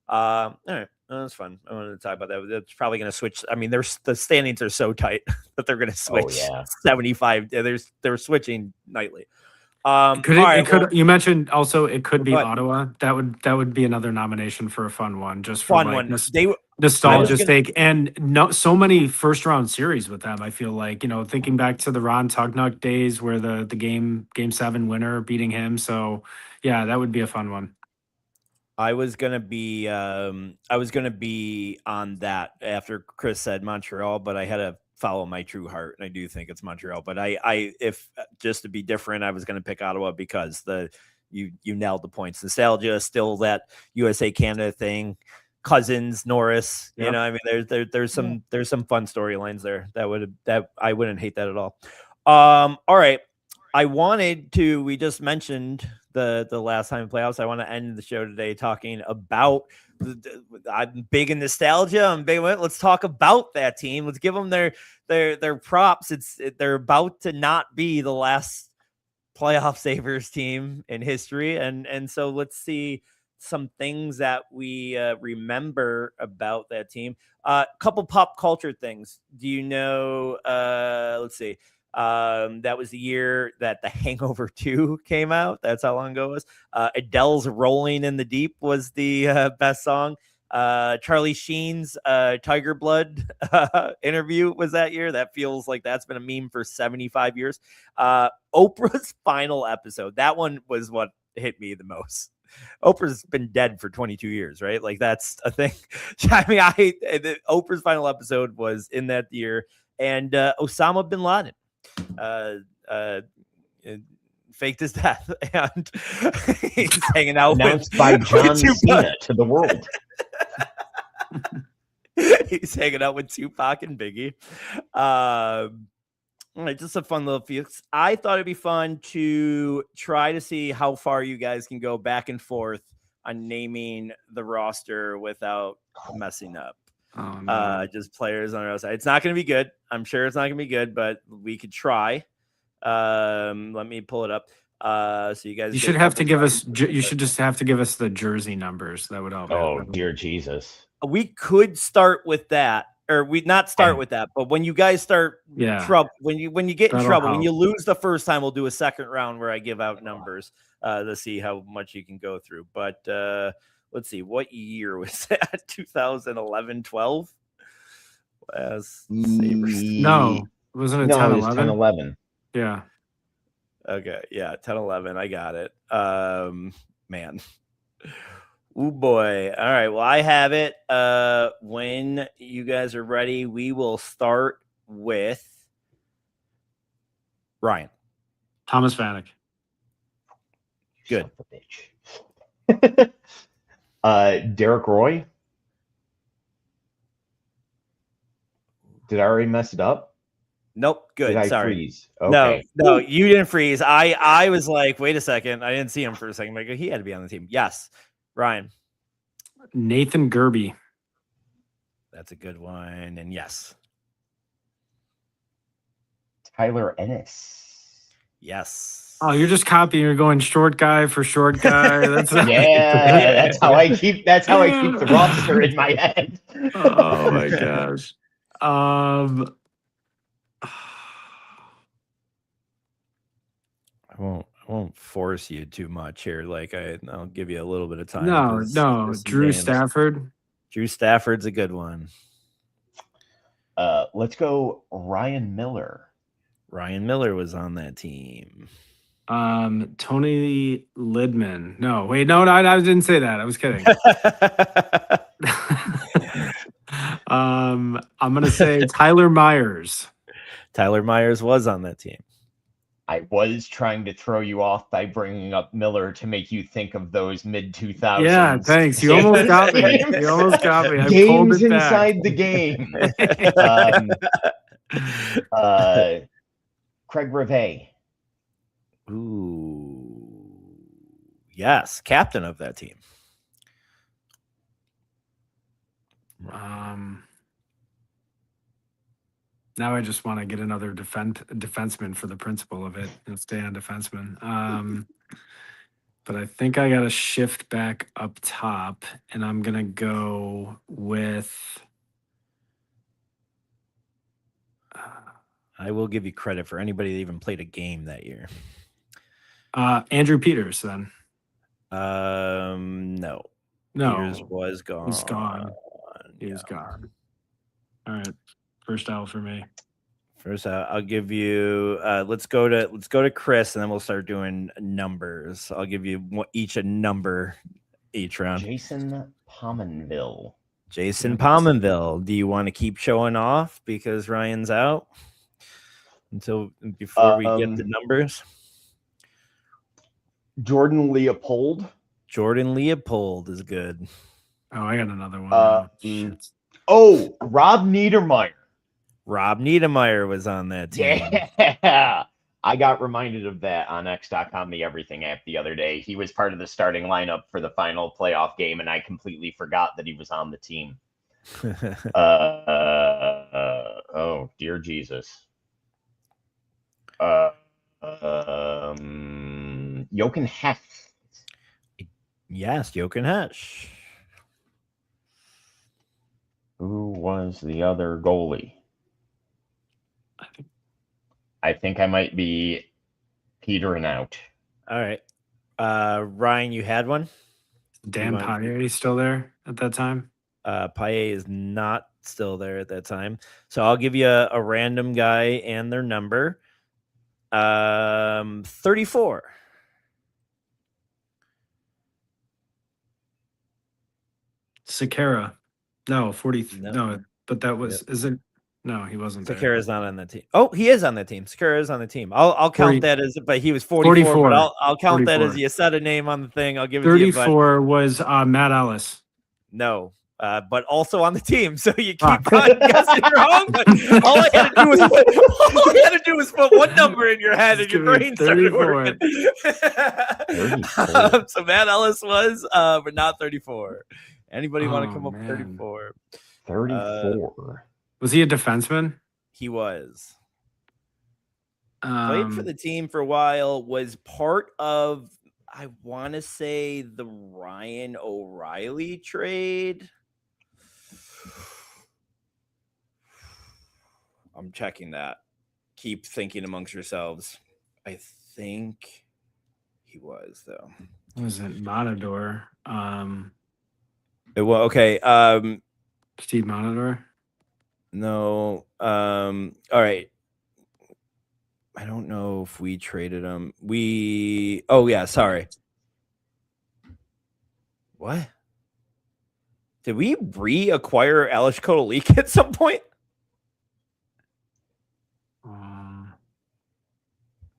All right. That's fun. I wanted to talk about that. It's probably going to switch. I mean, the standings are so tight that they're going to switch 75. They're switching nightly. You mentioned also it could be Ottawa. That would be another nomination for a fun one, just for nostalgia sake. And so many first round series with them. I feel like thinking back to the Ron Tugnuck days where the game 7 winner beating him. So yeah, that would be a fun one. I was gonna be on that after Chris said Montreal, but I had to follow my true heart, and I do think it's Montreal. But if just to be different, I was gonna pick Ottawa because you nailed the points. Nostalgia, still that USA Canada thing, Cousins, Norris. Yep. I mean, there's some fun storylines there that I wouldn't hate that at all. All right, we just mentioned the last time in playoffs. I want to end the show today talking about I'm big in nostalgia. I'm big. Let's talk about that team. Let's give them their props. They're about to not be the last playoff Sabres team in history, and so let's see some things that we remember about that team. Couple pop culture things. Do you know? Let's see. That was the year that The Hangover 2 came out. That's how long ago it was. Adele's Rolling in the Deep was the best song. Charlie Sheen's Tiger Blood interview was that year. That feels like that's been a meme for 75 years. Oprah's final episode. That one was what hit me the most. Oprah's been dead for 22 years, right? Like that's a thing. I mean, Oprah's final episode was in that year. And Osama bin Laden faked his death, and he's hanging out announced by John Cena to the world. He's hanging out with Tupac and Biggie. Just a fun little fix. I thought it'd be fun to try to see how far you guys can go back and forth on naming the roster without messing up. Oh, no. Just players on our side. It's not going to be good. I'm sure it's not going to be good, but we could try. Let me pull it up. So you guys, you should have to give us. You should just have to give us the jersey numbers. That would help. Oh dear Jesus! We could start with that, or we not start with that. But when you guys start trouble, when you get in trouble, when you lose the first time, we'll do a second round where I give out numbers to see how much you can go through. But let's see, what year was that? 2011, 12? As Sabres. No, wasn't it No, 10, it was 11? 10-11. Yeah. Okay, yeah, 10, 11. I got it. Man. Oh boy. All right. Well, I have it. When you guys are ready, we will start with Ryan. Thomas Vanek. Good. Son of a bitch. Derek Roy. Did I already mess it up? Nope. Good. Did I Sorry. freeze? Okay. No, you didn't freeze. I was like, wait a second. I didn't see him for a second. Like, he had to be on the team. Yes. Ryan. Nathan Gerby. That's a good one. And yes. Tyler Ennis. Yes. Oh, you're just copying. You're going short guy for short guy. That's Yeah, that's how I keep the roster in my head. Oh my gosh. I won't force you too much here. Like I'll give you a little bit of time. No. 'cause there's some Drew names. Stafford. Drew Stafford's a good one. Let's go Ryan Miller. Ryan Miller was on that team. Tony Lidman. No, wait, no, I didn't say that. I was kidding. I'm gonna say Tyler Myers. Tyler Myers was on that team. I was trying to throw you off by bringing up Miller to make you think of those mid-2000s. Yeah, thanks. You almost got me. games. You almost got me. I pulled Games it back. inside the game. Craig Rivet. Ooh, yes, captain of that team. Now I just want to get another defenseman for the principle of it and stay on defenseman. But I think I got to shift back up top, and I'm gonna go with. I will give you credit for anybody that even played a game that year. Andrew Peters, then. No. Peters was gone. He's gone. He was gone. All right. First out for me. First out, I'll give you. Let's go to Chris, and then we'll start doing numbers. I'll give you each a number each round. Jason Pominville. Jason Pominville. Do you want to keep showing off because Ryan's out before we get the numbers? Jordan Leopold. Jordan Leopold is good. Oh, I got another one. Rob Niedermeyer. Rob Niedermeyer was on that team. Yeah. I got reminded of that on X.com, the Everything app, the other day. He was part of the starting lineup for the final playoff game, and I completely forgot that he was on the team. Oh, dear Jesus. Jochen Hess. Yes, Jochen Hess. Who was the other goalie? I think I might be petering out. All right. Ryan, you had one? Dan Paille still there at that time? Paille is not still there at that time. So I'll give you a random guy and their number. 34. Sakara. No, 40. No, but that was, isn't, no, he wasn't there. Sakara's not on that team. Oh, he is on that team. Sakara is on the team. I'll count that as, but he was 44. But I'll count 44. That as you said a name on the thing. I'll give it 34 to you. 34 was Matt Ellis. No. But also on the team, so you keep on guessing wrong. But all I had to do was put one number in your head, and your brain started working. So Matt Ellis was, but not 34. Anybody want to come up with 34? 34. Was he a defenseman? He was. Played for the team for a while. Was part of, I want to say, the Ryan O'Reilly trade. I'm checking that. Keep thinking amongst yourselves. I think he was, though. Was it Matador? Well, okay. Steve Monitor. No. All right. I don't know if we traded him. Oh yeah, sorry. What? Did we reacquire Alex Kotolik at some point?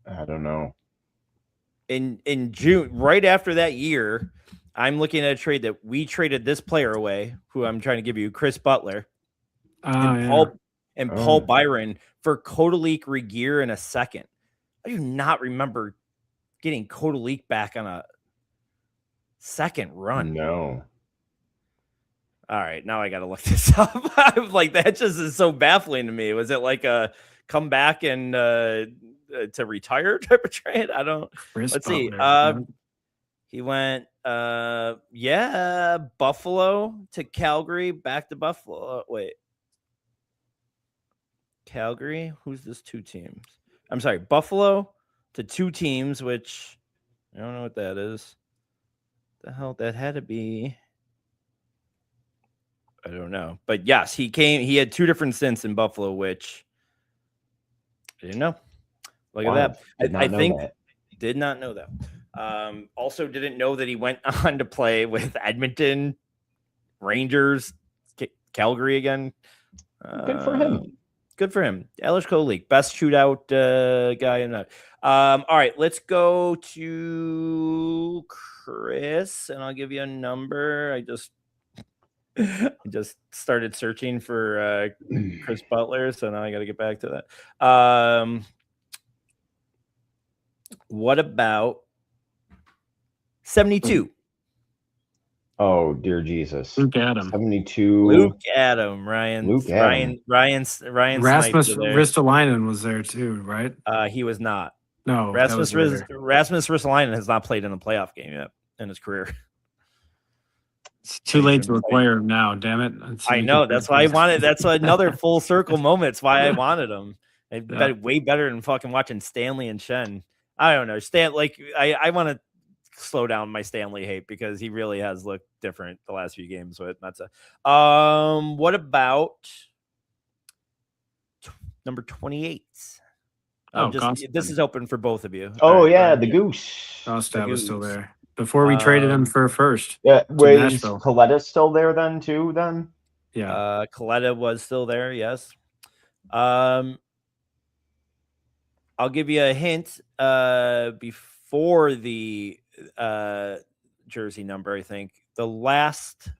I don't know. In June, right after that year, I'm looking at a trade that we traded this player away, who I'm trying to give you, Chris Butler, and Paul Byron for Kotolik, Regeer, and a second. I do not remember getting Kotolik back on a second run. No. All right, now I got to look this up. I'm like, that just is so baffling to me. Was it like a come back and to retire type of trade? I don't. Let's see. He went, Buffalo to Calgary, back to Buffalo. Wait, Calgary. Who's this two teams? I'm sorry, Buffalo to two teams, which I don't know what that is. The hell that had to be. I don't know, but yes, he came. He had two different stints in Buffalo, which I didn't know. Look at that. I think did not know that. Also, didn't know that he went on to play with Edmonton, Rangers, Calgary again. Good for him. Good for him. Elish Kolik, best shootout guy in that. All right, let's go to Chris, and I'll give you a number. I just started searching for Chris Butler, so now I got to get back to that. What about 72? Oh, dear Jesus. Luke Adam. 72. Luke Adam. Ryan Rasmus Ristolainen was there too, right? He was not. No, Rasmus Ristolainen has not played in a playoff game yet in his career. It's too late to acquire him now. Damn it! I know. That's why I wanted. That's another full circle moment. It's why I wanted him. Way better than fucking watching Stanley and Shen. I don't know. I want to slow down my Stanley hate because he really has looked different the last few games. So that's what about number 28? This is open for both of you. Oh, right, the Goose. Ostad was still there before we traded him for a first. Yeah, was Coletta still there then too? Then yeah, Coletta was still there. Yes. I'll give you a hint. Before the jersey number, I think the last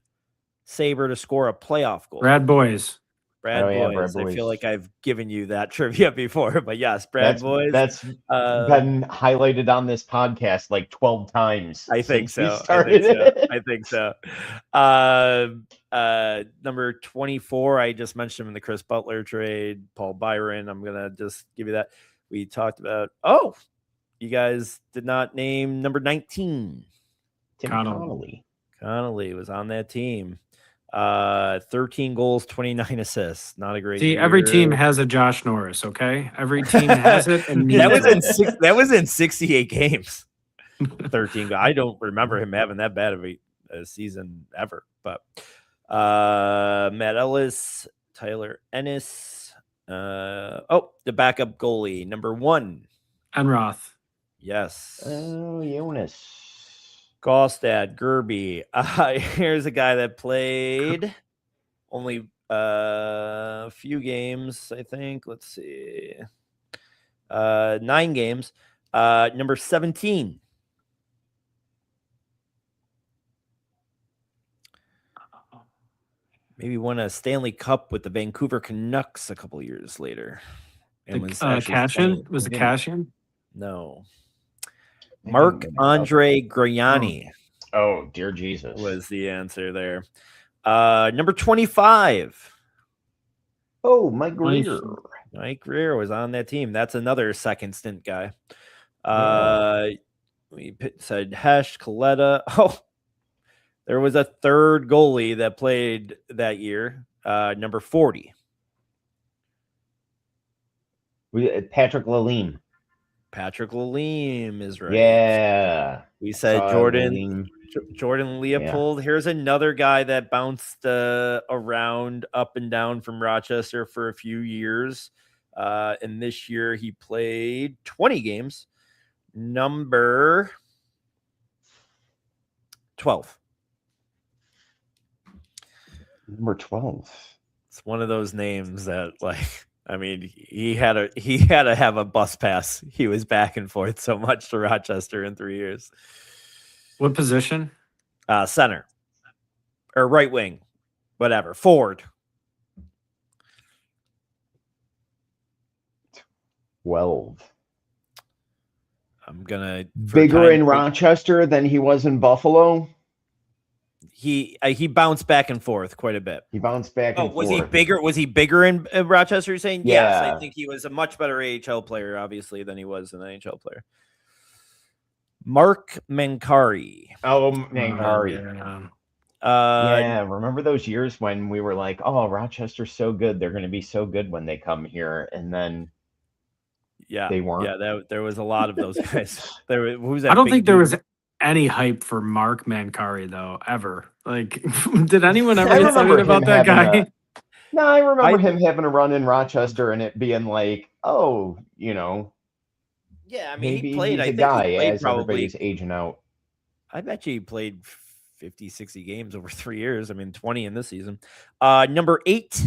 Sabre to score a playoff goal. Brad Boyes. Brad Boyes. I feel like I've given you that trivia before, but yes, Brad Boyes. That's been highlighted on this podcast like 12 times. I think so. I think so. Number 24, I just mentioned him in the Chris Butler trade. Paul Byron. I'm gonna just give you that. We talked about. Oh, you guys did not name number 19. Tim Connolly. Connolly was on that team. 13 goals, 29 assists. Not a great year. Every team has a Josh Norris, okay? Every team has it. And that was in 68 games. 13 goals. I don't remember him having that bad of a season ever. But Matt Ellis, Tyler Ennis. The backup goalie, number 1. Enroth. Yes. Oh, Jonas. Gostad, Gerby. Here's a guy that played only a few games, I think. Let's see. 9 games. Number 17. Maybe won a Stanley Cup with the Vancouver Canucks a couple years later. And was Cashin? Was it Cashin? No. Marc-Andre Griani. Oh, dear Jesus. Was the answer there. Number 25. Oh, Mike Greer. Mike Greer was on that team. That's another second stint guy. We said Hesh, Coletta. Oh, there was a third goalie that played that year. Number 40. Patrick Lalime. Patrick Lalime is right. Yeah. We said Saw Jordan Lalime. Jordan Leopold. Here's another guy that bounced around up and down from Rochester for a few years. And this year he played 20 games. Number 12. Number 12. It's one of those names that, like, I mean, he had to have a bus pass. He was back and forth so much to Rochester in 3 years. What position? Center or right wing, whatever. Forward. 12. I'm gonna Bigger in Rochester than he was in Buffalo. He bounced back and forth quite a bit. He bounced back and was forth. he bigger? Was he bigger in Rochester? You're saying? Yes, Yeah. I think he was a much better AHL player, obviously, than he was an NHL player. Mark Mancari. Oh, Mancari. Yeah. Remember those years when we were like, "Oh, Rochester's so good; they're going to be so good when they come here," and then they weren't. Yeah, there was a lot of those guys. Who's that? I don't big think there dude? was any hype for Mark Mancari though, ever. Like, did anyone ever I get remember excited about him that having guy? No, I remember him having a run in Rochester and it being like, oh, you know, Yeah, I mean, maybe he played. he's I a think guy he played as probably. everybody's aging out. I bet you he played 50, 60 games over 3 years. I mean, 20 in this season. Number 8,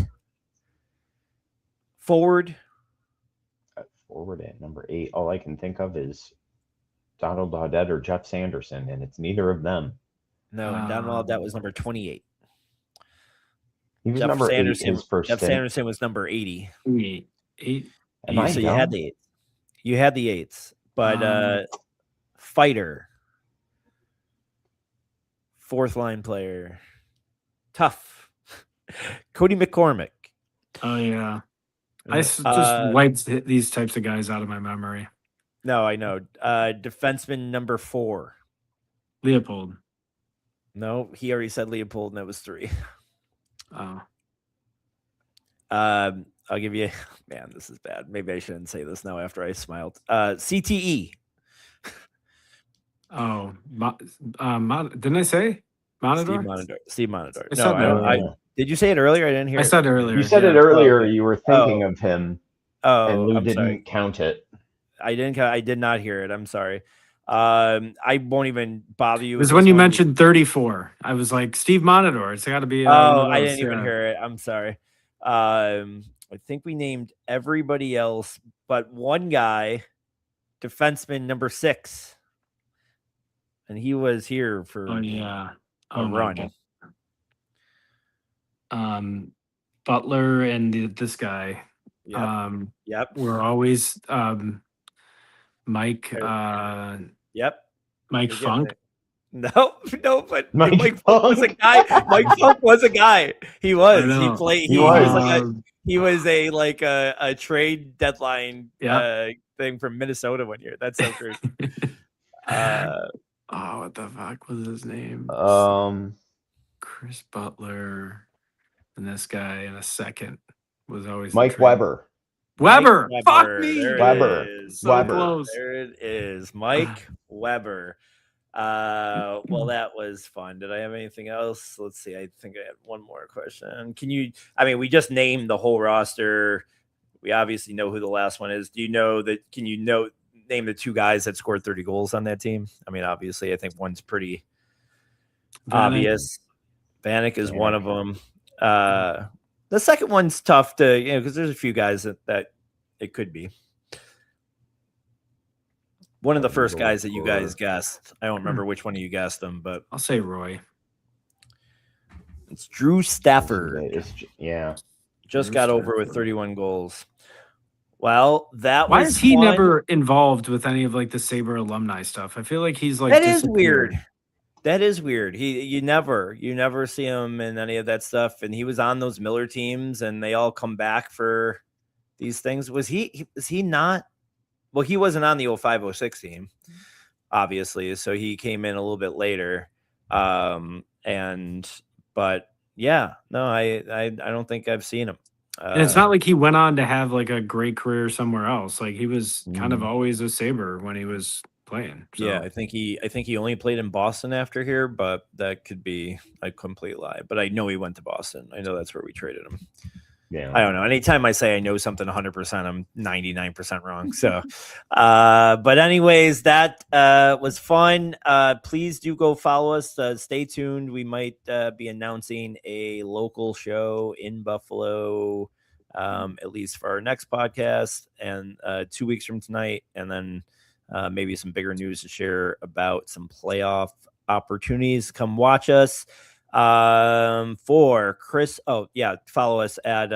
forward. Forward at number 8, all I can think of is Donald Audette or Jeff Sanderson, and it's neither of them. No, and Donald that was number 28. He was Jeff number Sanderson, 8 his first Jeff stint. Sanderson was number 80. Eight. Am I So you dumb? had the 8s. You had the 8s, but fighter, fourth line player, tough. Cody McCormick. Oh yeah. I just wiped these types of guys out of my memory. No, I know. Defenseman number 4. Leopold. No, he already said Leopold, and that was 3. Oh. I'll give you. Man, this is bad. Maybe I shouldn't say this now after I smiled. CTE. Oh. Didn't I say Monador? Steve Monador. I said No, did you say it earlier? I didn't hear. I said earlier. You said it earlier. You were thinking of him, and Oh, Lou I'm didn't sorry. count it. I didn't. I did not hear it. I'm sorry. I won't even bother you. It was with when this you one. mentioned 34. I was like, Steve Monador. It's got to be. Oh, one of I those, didn't even yeah. hear it. I'm sorry. I think we named everybody else but one guy, defenseman number 6, and he was here for Oh yeah. a my run. God. Butler and this guy. Yep. Yep. We're always Mike. Yep. Mike You're getting Funk. there. No, but Mike Mike Funk was a Funk. guy. Mike Funk was a guy. He was. I know. He played. He He was. was. He was a trade deadline thing from Minnesota one year. That's so crazy. What the fuck was his name? Chris Butler, and this guy in a second was always the Mike trade- Weber. Weber. Mike Fuck Weber. me. There it Weber. is. So Weber. close. There it is. Mike Weber. Well, that was fun. Did I have anything else? Let's see. I think I had one more question. We just named the whole roster. We obviously know who the last one is. Do you know that? Can you name the 2 guys that scored 30 goals on that team? I mean, obviously, I think one's pretty obvious. Vanek is one of them. The second one's tough to, because there's a few guys that it could be. One of the first guys that you guys guessed. I don't remember which one of you guessed them, but I'll say Roy. it's Drew Stafford. Drew Got over with 31 goals. Well, Why is he never involved with any of like the Sabre alumni stuff? I feel like he's like That is disappeared. weird. That is weird. You never see him in any of that stuff. And he was on those Miller teams, and they all come back for these things. Was he not? Well, he wasn't on the 05-06 team, obviously. So he came in a little bit later. But yeah, no, I don't think I've seen him. And it's not like he went on to have like a great career somewhere else. Like he was kind of always a Sabre when he was playing. So. Yeah, I think he only played in Boston after here, but that could be a complete lie. But I know he went to Boston. I know that's where we traded him. Yeah. I don't know. Anytime I say I know something 100%, I'm 99% wrong. So, but anyways, that was fun. Please do go follow us. Stay tuned. We might be announcing a local show in Buffalo, at least for our next podcast, and 2 weeks from tonight, and then maybe some bigger news to share about some playoff opportunities. Come watch us. For Chris, follow us at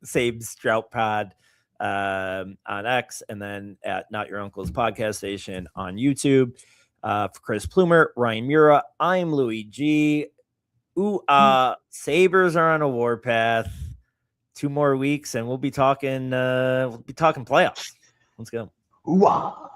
Sabes Drought Pod on X, and then at Not Your Uncle's Podcast Station on YouTube. For Chris Plumer, Ryan Mura, I'm Louis G. Sabres are on a warpath. 2 more weeks, and we'll be talking playoffs. Let's go. Ooh-ah.